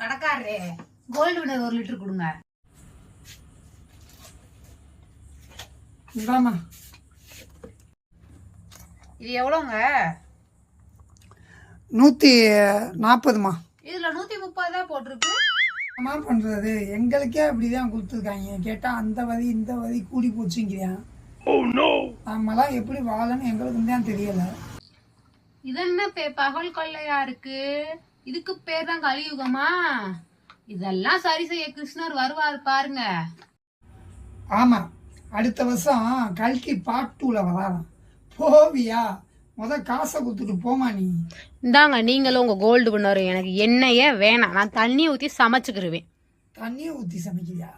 கடைக்காரரே, gold வினர் 1 litre கொடுங்க. இந்தாமா. இது எவ்வளோங்க? 140மா. இதுல 130 தான் போட்டிருக்கு. என்ன பண்றது, எங்களுக்கே அப்படிதான் கொடுத்துருக்காங்க. கேட்டா அந்த வதி இந்த வதி கூடி போச்சுங்கிறான். நம்மளாம் எப்படி வாழன்னு எங்களுக்கு தான் தெரியல. இது என்ன பகல் கொள்ளையா இருக்கு? இதுக்கு பேர் தான் கலியுகமா? இதெல்லாம் சரி செய்ய கிருஷ்ணர் வருவாரு பாருங்க. ஆமா, அடுத்த வருஷம் கல்கி பார்ட் 2ல வராராம். போவியா? காசை கொடுத்துட்டு போமா நீ. இந்தாங்க நீங்களும் உங்க கோல்டு வினர். எனக்கு எண்ணெயே வேணாம், நான் தண்ணி ஊத்தி சமைச்சுக்கிருவேன். தண்ணியை ஊத்தி சமைக்கிறியா?